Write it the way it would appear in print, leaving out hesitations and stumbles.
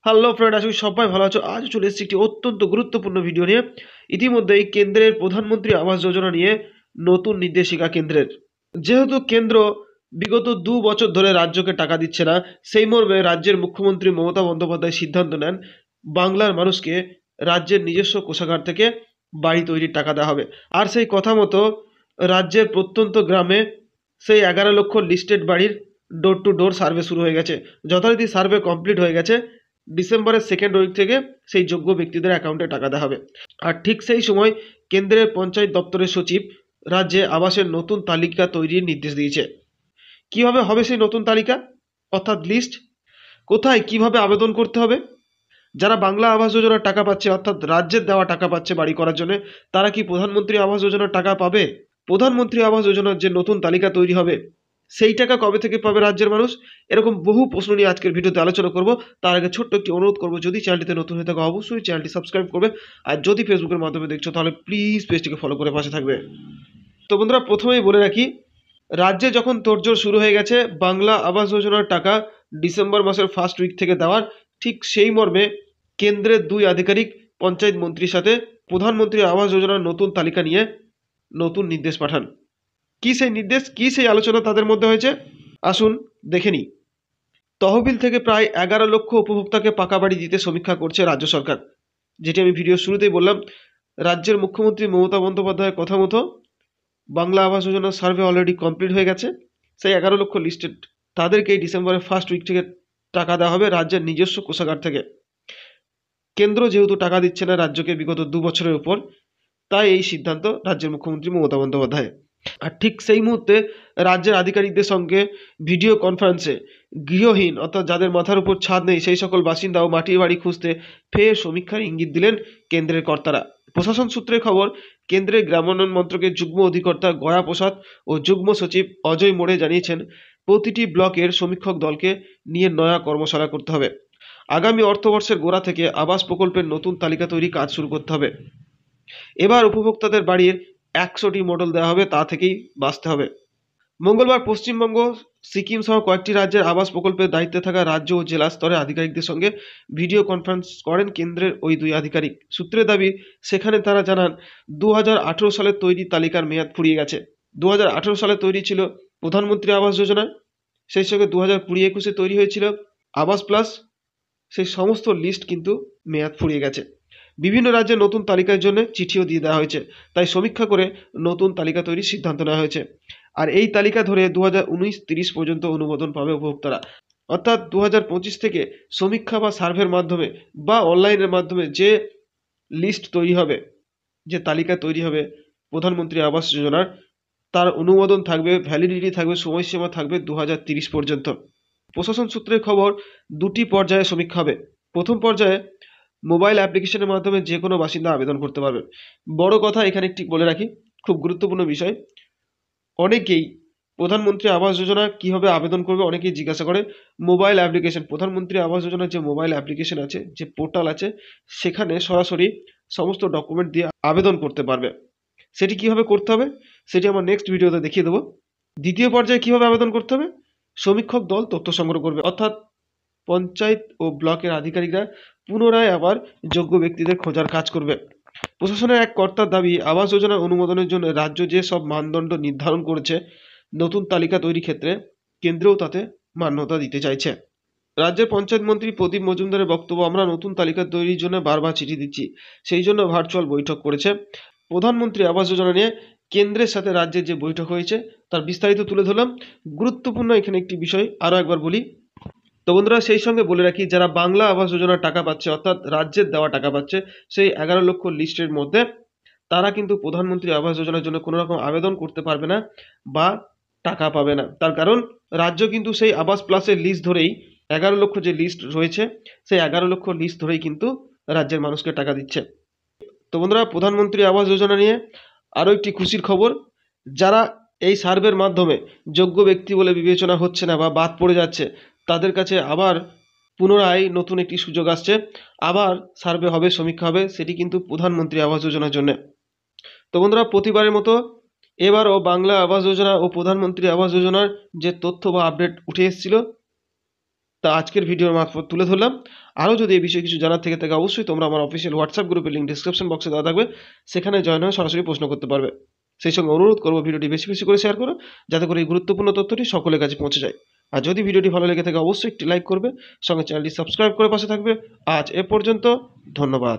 Hello friend, আশা করি সবাই ভালো আছো। আজ চলে এসেছি একটি অত্যন্ত গুরুত্বপূর্ণ ভিডিও নিয়ে। ইতিমধ্যেই কেন্দ্রের প্রধানমন্ত্রী আবাস যোজনা নিয়ে নতুন নির্দেশিকা কেন্দ্রের। যেহেতু কেন্দ্র বিগত 2 বছর ধরে রাজ্যকে টাকা দিচ্ছে না, সেই মর্মে রাজ্যের মুখ্যমন্ত্রী মমতা বন্দ্যোপাধ্যায় সিদ্ধান্ত নেন বাংলার মানুষকে রাজ্যের নিজস্ব কোষাগার থেকে বাড়ি তৈরির টাকা দেওয়া হবে। আর সেই কথা মতো রাজ্যের প্রত্যন্ত গ্রামে সেই 11 লক্ষ লিস্টেড বাড়ির ডোর টু ডোর সার্ভে শুরু হয়ে গেছে। যথারীতি সার্ভে কমপ্লিট হয়ে গেছে। ডিসেম্বরের সেকেন্ড উইক থেকে সেই যোগ্য ব্যক্তিদের অ্যাকাউন্টে টাকা দেওয়া হবে। আর ঠিক সেই সময় কেন্দ্রের পঞ্চায়েত দপ্তরের সচিব রাজ্যে আবাসের নতুন তালিকা তৈরির নির্দেশ দিয়েছে। কিভাবে হবে সেই নতুন তালিকা, অর্থাৎ লিস্ট, কোথায় কিভাবে আবেদন করতে হবে, যারা বাংলা আবাস যোজনার টাকা পাচ্ছে অর্থাৎ রাজ্যের দেওয়া টাকা পাচ্ছে বাড়ি করার জন্য, তারা কি প্রধানমন্ত্রী আবাস যোজনার টাকা পাবে? প্রধানমন্ত্রী আবাস যোজনার যে নতুন তালিকা তৈরি হবে সেই টাকা কবে থেকে পাবে রাজ্যের মানুষ? এরকম বহু প্রশ্ন নিয়ে আজকের ভিডিওতে আলোচনা করব। তার আগে ছোট্ট একটি অনুরোধ করব, যদি চ্যানেলটিতে নতুন হয়ে থাকে অবশ্যই চ্যানেলটি সাবস্ক্রাইব করবে। আর যদি ফেসবুকের মাধ্যমে দেখছো তাহলে প্লিজ পেজটিকে ফলো করে পাশে থাকবে। তো বন্ধুরা, প্রথমেই বলে রাখি, রাজ্যে যখন তোড়জোড় শুরু হয়ে গেছে বাংলা আবাস যোজনার টাকা ডিসেম্বর মাসের ফার্স্ট উইক থেকে দেওয়ার, ঠিক সেই মর্মে কেন্দ্রের 2 আধিকারিক পঞ্চায়েত মন্ত্রীর সাথে প্রধানমন্ত্রী আবাস যোজনার নতুন তালিকা নিয়ে নতুন নির্দেশ পাঠান। কি সেই নির্দেশ, কি সেই আলোচনা তাদের মধ্যে হয়েছে, আসুন দেখে নিই। তহবিল থেকে প্রায় 11 লক্ষ উপভোক্তাকে পাকা বাড়ি দিতে সমীক্ষা করছে রাজ্য সরকার। যেটি আমি ভিডিওর শুরুতেই বললাম, রাজ্যের মুখ্যমন্ত্রী মমতা বন্দ্যোপাধ্যায়ের কথা মতো বাংলা আবাস যোজনার সার্ভে অলরেডি কমপ্লিট হয়ে গেছে। সেই 11 লক্ষ লিস্টেড তাদেরকেই ডিসেম্বরের ফার্স্ট উইক থেকে টাকা দেওয়া হবে রাজ্যের নিজস্ব কোষাগার থেকে। কেন্দ্র যেহেতু টাকা দিচ্ছে না রাজ্যকে বিগত 2 বছরের উপর, তাই এই সিদ্ধান্ত রাজ্যের মুখ্যমন্ত্রী মমতা বন্দ্যোপাধ্যায়। আর ঠিক সেই মুহূর্তে রাজ্যের আধিকারিকদের সঙ্গে ভিডিও কনফারেন্সে গৃহহীন অর্থাৎ যাদের মাথার উপর ছাদ নেই সেই সকল বাসিন্দা ও মাটির বাড়ি খুঁজতে ফের সমীক্ষার ইঙ্গিত দিলেন কেন্দ্রের কর্তারা। প্রশাসন সূত্রে খবর, কেন্দ্রের গ্রামোন্নয়ন মন্ত্রকের যুগ্ম অধিকর্তা গয়া প্রসাদ ও যুগ্ম সচিব অজয় মোড়ে জানিয়েছেন, প্রতিটি ব্লকের সমীক্ষক দলকে নিয়ে নয়া কর্মশালা করতে হবে। আগামী অর্থবর্ষের গোড়া থেকে আবাস প্রকল্পের নতুন তালিকা তৈরি কাজ শুরু করতে হবে। এবার উপভোক্তাদের বাড়ির 100টি মডেল দেওয়া হবে, তা থেকেই বাঁচতে হবে। মঙ্গলবার পশ্চিমবঙ্গ, সিকিম সহ কয়েকটি রাজ্যের আবাস প্রকল্পের দায়িত্বে থাকা রাজ্য ও জেলা স্তরে আধিকারিকদের সঙ্গে ভিডিও কনফারেন্স করেন কেন্দ্রের ওই 2 আধিকারিক। সূত্রের দাবি, সেখানে তারা জানান 2018 সালে তৈরি তালিকার মেয়াদ ফুরিয়ে গেছে। 2018 সালে তৈরি ছিল প্রধানমন্ত্রী আবাস যোজনা, সেই সঙ্গে 2020-21 তৈরি হয়েছিল আবাস প্লাস, সেই সমস্ত লিস্ট কিন্তু মেয়াদ ফুরিয়ে গেছে। বিভিন্ন রাজ্যে নতুন তালিকার জন্য চিঠিও দিয়ে দেওয়া হয়েছে, তাই সমীক্ষা করে নতুন তালিকা তৈরির সিদ্ধান্ত নেওয়া হয়েছে। আর এই তালিকা ধরে 2019-30 পর্যন্ত অনুমোদন পাবে উপভোক্তারা। অর্থাৎ 2025 থেকে সমীক্ষা বা সার্ভের মাধ্যমে বা অনলাইনের মাধ্যমে যে লিস্ট তৈরি হবে, যে তালিকা তৈরি হবে প্রধানমন্ত্রী আবাস যোজনার, তার অনুমোদন থাকবে, ভ্যালিডিটি থাকবে, সময়সীমা থাকবে 2030 পর্যন্ত। প্রশাসন সূত্রের খবর, 2টি পর্যায়ে সমীক্ষা হবে। প্রথম পর্যায়ে মোবাইল অ্যাপ্লিকেশনের মাধ্যমে যে কোনো বাসিন্দা আবেদন করতে পারবে। বড় কথা এখানে একটি বলে রাখি, খুব গুরুত্বপূর্ণ বিষয়, অনেকেই প্রধানমন্ত্রী আবাস যোজনা কীভাবে আবেদন করবে অনেকেই জিজ্ঞাসা করে। মোবাইল অ্যাপ্লিকেশন, প্রধানমন্ত্রী আবাস যোজনার যে মোবাইল অ্যাপ্লিকেশন আছে, যে পোর্টাল আছে, সেখানে সরাসরি সমস্ত ডকুমেন্ট দিয়ে আবেদন করতে পারবে। সেটি কিভাবে করতে হবে সেটি আমার নেক্সট ভিডিওতে দেখিয়ে দেবো। দ্বিতীয় পর্যায়ে কিভাবে আবেদন করতে হবে, সমীক্ষক দল তথ্য সংগ্রহ করবে, অর্থাৎ পঞ্চায়েত ও ব্লকের আধিকারিকরা পুনরায় আবার যোগ্য ব্যক্তিদের খোঁজার কাজ করবে। প্রশাসনের এক কর্তার দাবি, আবাস যোজনা অনুমোদনের জন্য রাজ্য যে সব মানদণ্ড নির্ধারণ করেছে নতুন তালিকা তৈরির ক্ষেত্রে, কেন্দ্রও তাতে মান্যতা দিতে চাইছে। রাজ্যের পঞ্চায়েত মন্ত্রী প্রদীপ মজুমদারের বক্তব্য, আমরা নতুন তালিকা তৈরির জন্য বারবার চিঠি দিচ্ছি, সেই জন্য ভার্চুয়াল বৈঠক করেছে। প্রধানমন্ত্রী আবাস যোজনা নিয়ে কেন্দ্রের সাথে রাজ্যের যে বৈঠক হয়েছে তার বিস্তারিত তুলে ধরলাম। গুরুত্বপূর্ণ এখানে একটি বিষয় আরও একবার বলি। তো বন্ধুরা, সেই সঙ্গে বলে রাখি, যারা বাংলা আবাস যোজনার টাকা পাচ্ছে অর্থাৎ রাজ্যের দেওয়া টাকা পাচ্ছে সেই 11 লক্ষ লিস্টের মধ্যে, তারা কিন্তু প্রধানমন্ত্রী আবাস যোজনার জন্য কোনো রকম আবেদন করতে পারবে না বা টাকা পাবে না। তার কারণ রাজ্য কিন্তু সেই আবাস প্লাসের লিস্ট ধরেই 11 লক্ষ যে লিস্ট রয়েছে সেই 11 লক্ষ লিস্ট ধরেই কিন্তু রাজ্যের মানুষকে টাকা দিচ্ছে। তো বন্ধুরা, প্রধানমন্ত্রী আবাস যোজনা নিয়ে আরও একটি খুশির খবর, যারা এই সার্ভের মাধ্যমে যোগ্য ব্যক্তি বলে বিবেচনা হচ্ছে না বা বাদ পড়ে যাচ্ছে, তাদের কাছে আবার পুনরায় নতুন একটি সুযোগ আসছে, আবার সার্ভে হবে, সমীক্ষা হবে, সেটি কিন্তু প্রধানমন্ত্রী আবাস যোজনার জন্য। তো বন্ধুরা, প্রতিবারের মতো এবারও বাংলা আবাস যোজনা ও প্রধানমন্ত্রী আবাস যোজনার যে তথ্য বা আপডেট উঠে এসেছিল তা আজকের ভিডিওর মারফত তুলে ধরলাম। আরও যদি এই বিষয়ে কিছু জানার থেকে থাকে অবশ্যই তোমরা আমার অফিসিয়াল হোয়াটসঅ্যাপ গ্রুপের লিঙ্ক ডিসক্রিপশন বক্সে দেওয়া থাকবে, সেখানে জয়েন হয়ে সরাসরি প্রশ্ন করতে পারবে। সেই সঙ্গে অনুরোধ করবো ভিডিওটি বেশি বেশি করে শেয়ার করো, যাতে করে এই গুরুত্বপূর্ণ তথ্যটি সকলের কাছে পৌঁছে যায়। আর যদি ভিডিওটি ভালো লেগে থাকে অবশ্যই একটি লাইক করবে, সঙ্গে চ্যানেলটি সাবস্ক্রাইব করে পাশে থাকবে। আজ এ পর্যন্ত, ধন্যবাদ।